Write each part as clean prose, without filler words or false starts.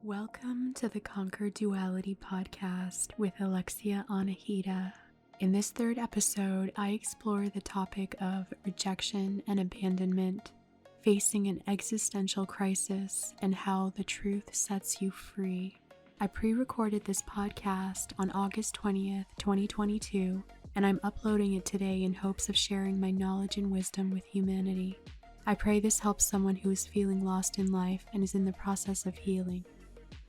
Welcome to the Conquer Duality podcast with AlexiAction-Passion. In this third episode, I explore the topic of rejection and abandonment, facing an existential crisis, and how the truth sets you free. I pre-recorded this podcast on August 20th, 2022, and I'm uploading it today in hopes of sharing my knowledge and wisdom with humanity. I pray this helps someone who is feeling lost in life and is in the process of healing.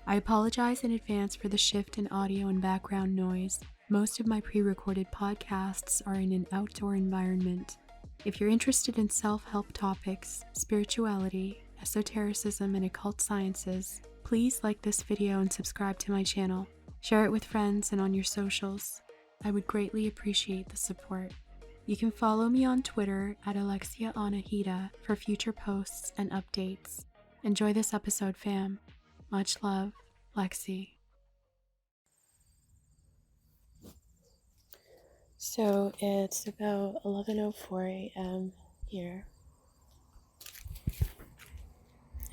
I apologize in advance for the shift in audio and background noise. Most of my pre-recorded podcasts are in an outdoor environment. If you're interested in self-help topics, spirituality, esotericism, and occult sciences, please like this video and subscribe to my channel. Share it with friends and on your socials. I would greatly appreciate the support. You can follow me on Twitter at AlexiAction for future posts and updates. Enjoy this episode, fam. Much love, Lexi. So it's about 11:04 a.m. here,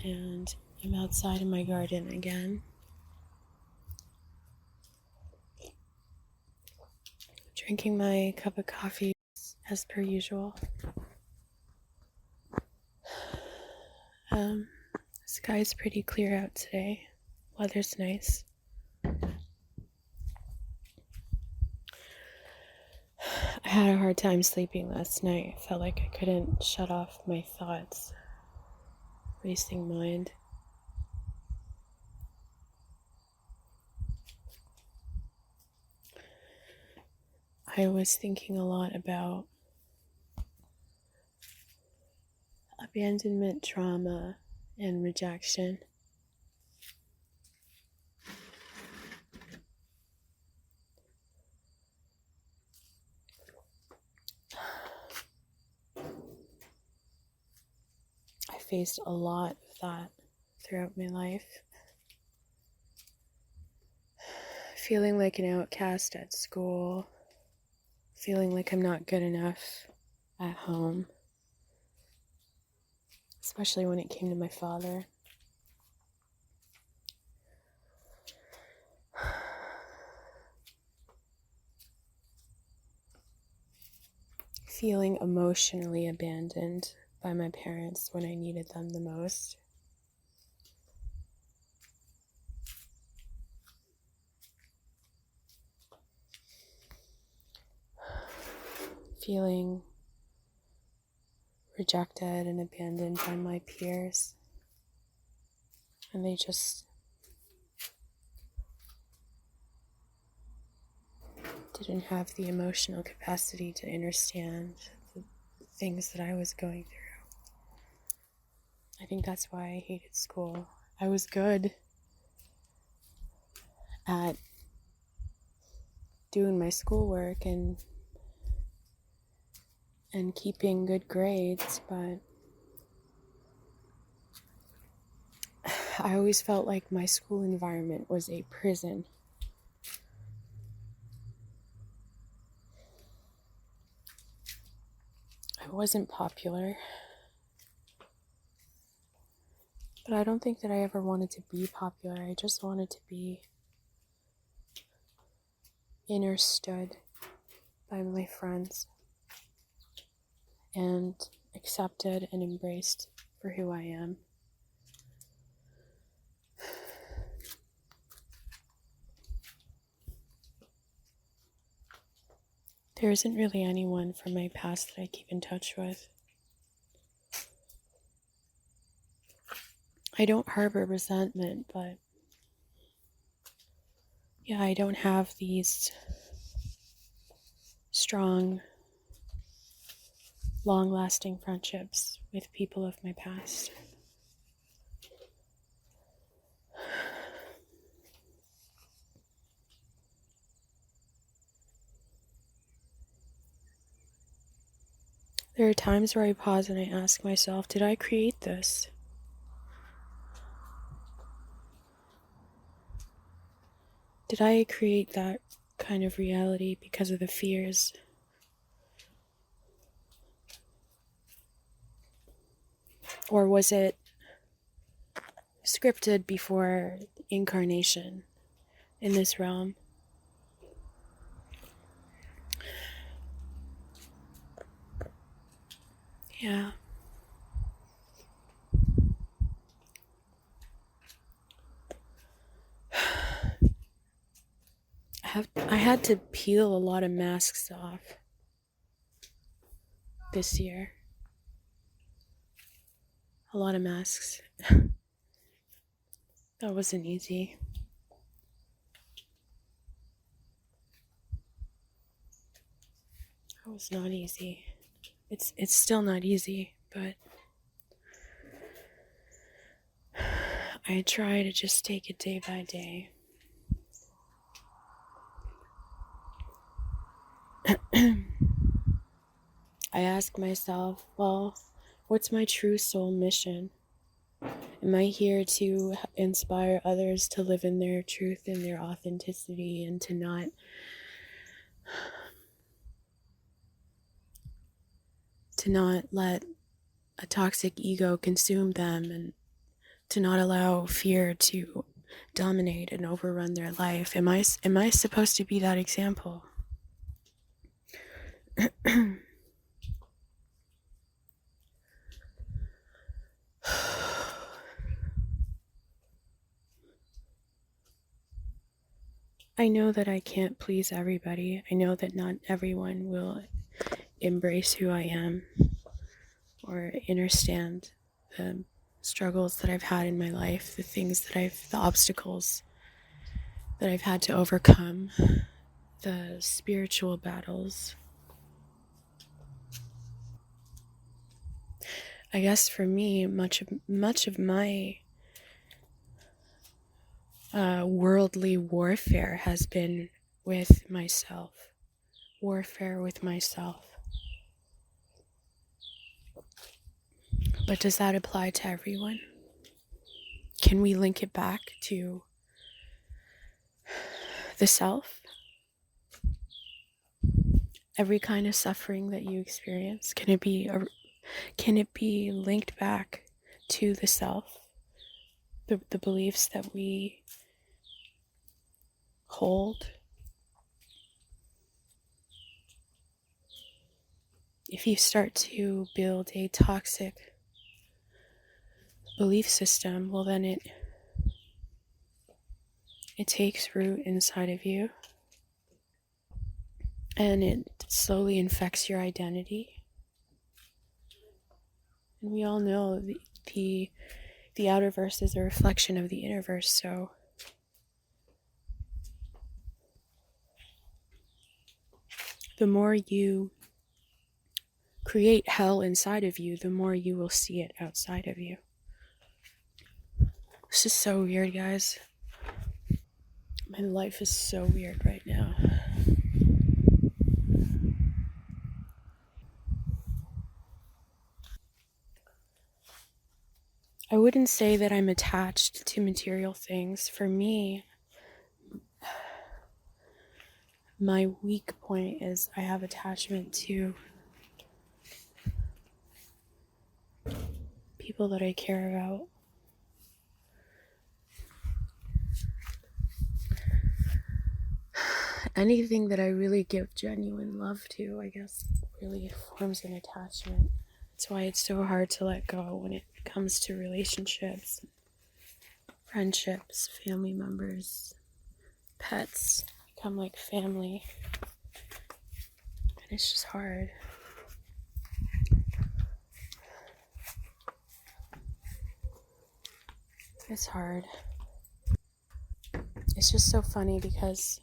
and I'm outside in my garden again. Drinking my cup of coffee as per usual. Sky's pretty clear out today. Weather's nice. I had a hard time sleeping last night. I felt like I couldn't shut off my thoughts. Racing mind. I was thinking a lot about abandonment trauma and rejection. I faced a lot of that throughout my life. Feeling like an outcast at school, feeling like I'm not good enough at home, especially when it came to my father. Feeling emotionally abandoned by my parents when I needed them the most. Feeling rejected and abandoned by my peers. And they just didn't have the emotional capacity to understand the things that I was going through. I think that's why I hated school. I was good at doing my schoolwork and keeping good grades, but I always felt like my school environment was a prison. I wasn't popular, but I don't think that I ever wanted to be popular. I just wanted to be understood by my friends and accepted and embraced for who I am. There isn't really anyone from my past that I keep in touch with. I don't harbor resentment, but yeah, I don't have these strong, long-lasting friendships with people of my past. There are times where I pause and I ask myself, did I create this? Did I create that kind of reality because of the fears? Or was it scripted before incarnation in this realm. Yeah. I had to peel a lot of masks off this year. A lot of masks. That wasn't easy. That was not easy. It's still not easy, but I try to just take it day by day. I ask myself, well, what's my true soul mission? Am I here to inspire others to live in their truth and their authenticity, and to not let a toxic ego consume them, and to not allow fear to dominate and overrun their life? Am I supposed to be that example? I know that I can't please everybody. I know that not everyone will embrace who I am or understand the struggles that I've had in my life, the obstacles that I've had to overcome, the spiritual battles. I guess for me, much of my worldly warfare has been with myself. Warfare with myself. But does that apply to everyone? Can we link it back to the self? Every kind of suffering that you experience, can it be linked back to the self? The beliefs that we hold? If you start to build a toxic belief system, well then it takes root inside of you, and it slowly infects your identity. And we all know the outer verse is a reflection of the inner verse, so the more you create hell inside of you, the more you will see it outside of you. This is so weird, guys. My life is so weird right now. I wouldn't say that I'm attached to material things. For me, my weak point is I have attachment to people that I care about. Anything that I really give genuine love to, I guess, really forms an attachment. That's why it's so hard to let go when it comes to relationships, friendships, family members, pets become like family. And it's just hard. It's hard. It's just so funny because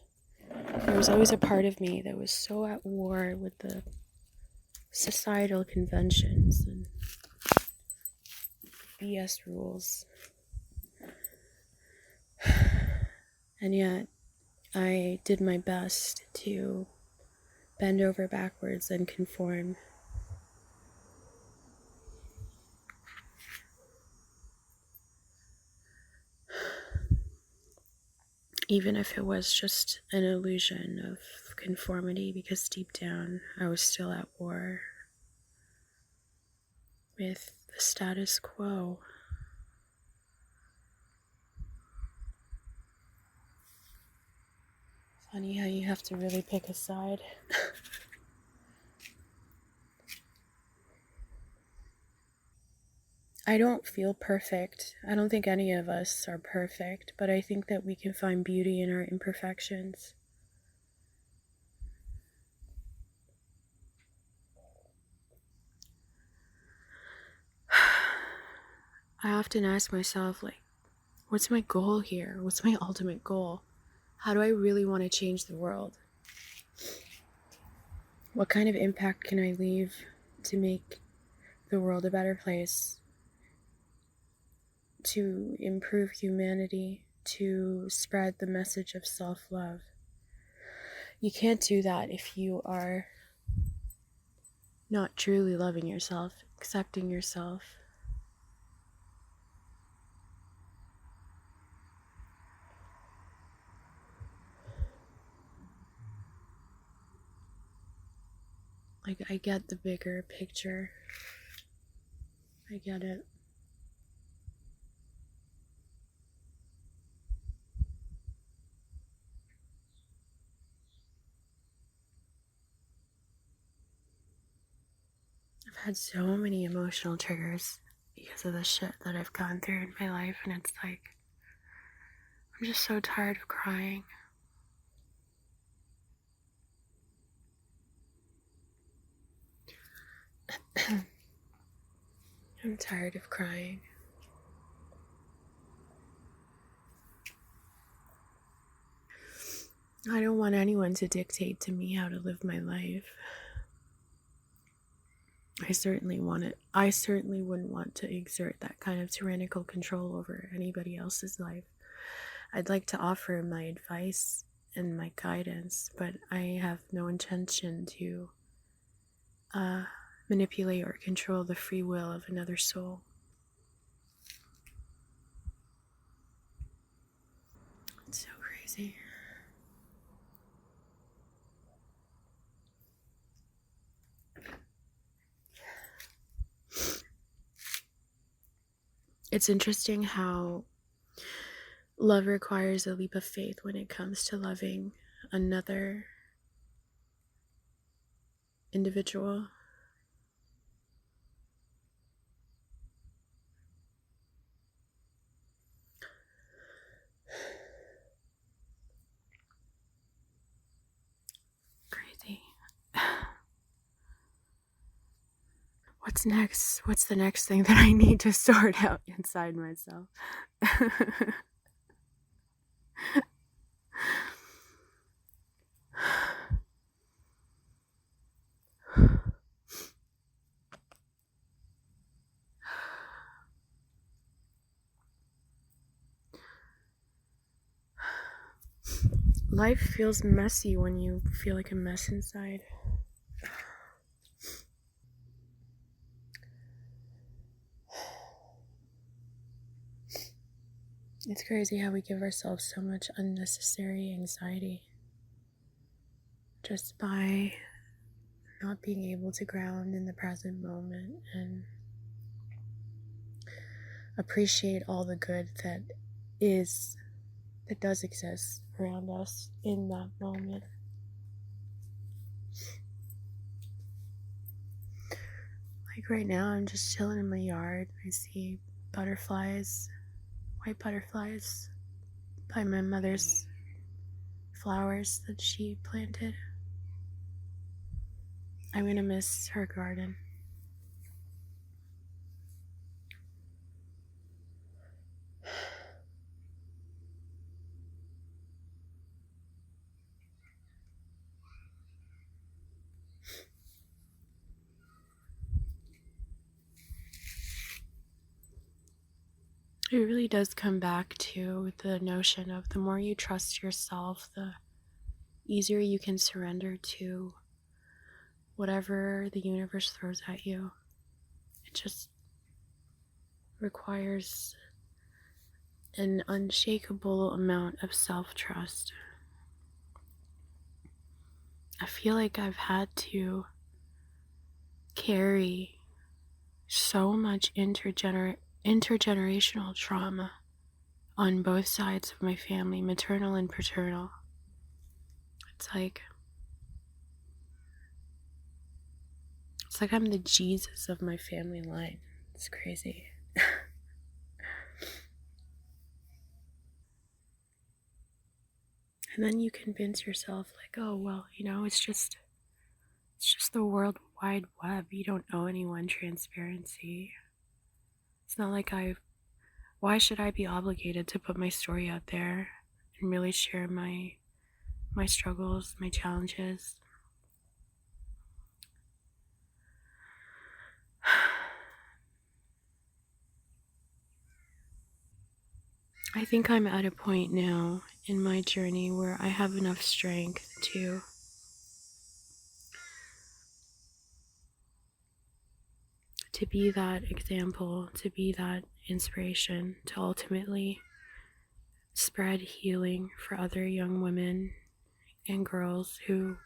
there was always a part of me that was so at war with the societal conventions and BS rules. And yet, I did my best to bend over backwards and conform. Even if it was just an illusion of conformity, because deep down I was still at war with the status quo. Funny how you have to really pick a side. I don't feel perfect. I don't think any of us are perfect, but I think that we can find beauty in our imperfections. I often ask myself, like, what's my goal here? What's my ultimate goal? How do I really want to change the world? What kind of impact can I leave to make the world a better place? To improve humanity, to spread the message of self-love. You can't do that if you are not truly loving yourself, accepting yourself. Like, I get the bigger picture. I get it. I've had so many emotional triggers because of the shit that I've gone through in my life, and it's like, I'm just so tired of crying. I'm tired of crying. I don't want anyone to dictate to me how to live my life. I certainly wouldn't want to exert that kind of tyrannical control over anybody else's life. I'd like to offer my advice and my guidance, but I have no intention to manipulate or control the free will of another soul. It's so crazy. It's interesting how love requires a leap of faith when it comes to loving another individual. Crazy. What's next? What's the next thing that I need to sort out inside myself? Life feels messy when you feel like a mess inside. It's crazy how we give ourselves so much unnecessary anxiety just by not being able to ground in the present moment and appreciate all the good that does exist around us in that moment. Like right now, I'm just chilling in my yard. I see butterflies, white butterflies, by my mother's flowers that she planted. I'm gonna miss her garden. It really does come back to the notion of the more you trust yourself, the easier you can surrender to whatever the universe throws at you. It just requires an unshakable amount of self-trust. I feel like I've had to carry so much intergenerational trauma on both sides of my family, maternal and paternal. It's like I'm the Jesus of my family line. It's crazy. And then you convince yourself, like, oh, well, it's just the World Wide Web. You don't owe anyone transparency. It's not like why should I be obligated to put my story out there and really share my struggles, my challenges? I think I'm at a point now in my journey where I have enough strength to be that example, to be that inspiration, to ultimately spread healing for other young women and girls who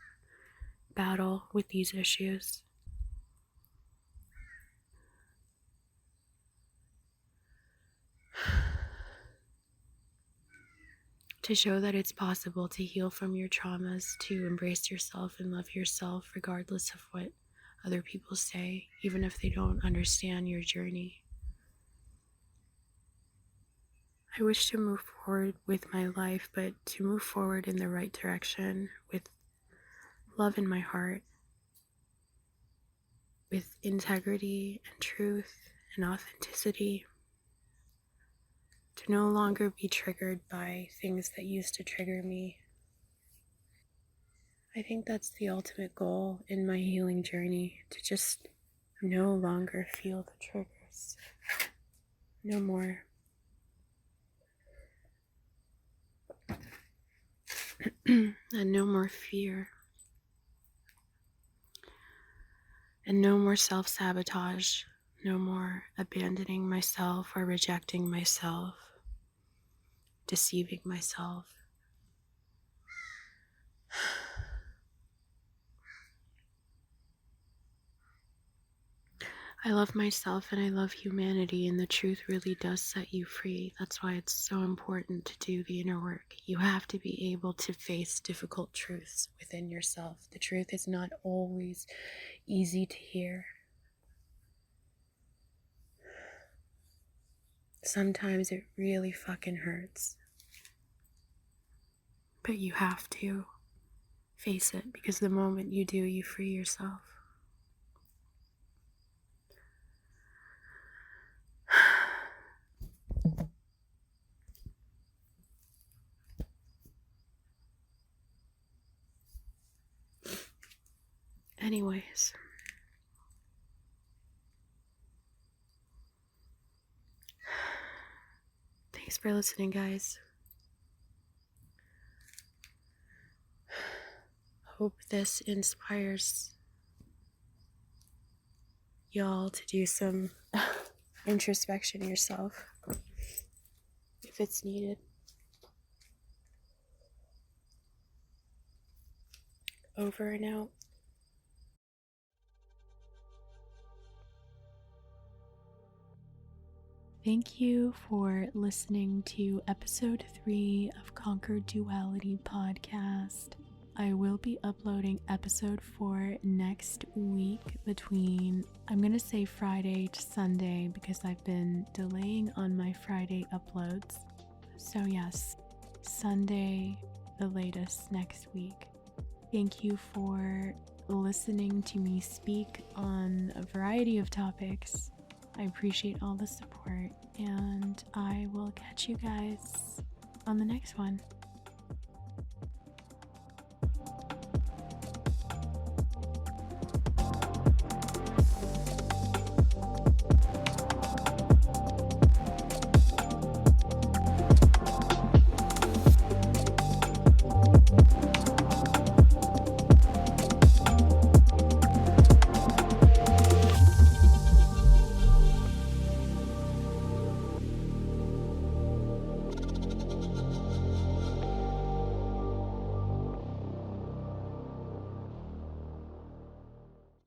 battle with these issues. To show that it's possible to heal from your traumas, to embrace yourself and love yourself regardless of what other people say, even if they don't understand your journey. I wish to move forward with my life, but to move forward in the right direction with love in my heart, with integrity and truth and authenticity, to no longer be triggered by things that used to trigger me. I think that's the ultimate goal in my healing journey, to just no longer feel the triggers. No more. And no more fear. And no more self-sabotage. No more abandoning myself or rejecting myself, deceiving myself. I love myself and I love humanity, and the truth really does set you free. That's why it's so important to do the inner work. You have to be able to face difficult truths within yourself. The truth is not always easy to hear. Sometimes it really fucking hurts. But you have to face it, because the moment you do, you free yourself. Anyways, thanks for listening, guys. Hope this inspires y'all to do some introspection yourself if it's needed. Over and out. Thank you for listening to episode 3 of Conquer Duality podcast. I will be uploading episode 4 next week between, I'm going to say Friday to Sunday, because I've been delaying on my Friday uploads. So yes, Sunday the latest next week. Thank you for listening to me speak on a variety of topics. I appreciate all the support, and I will catch you guys on the next one.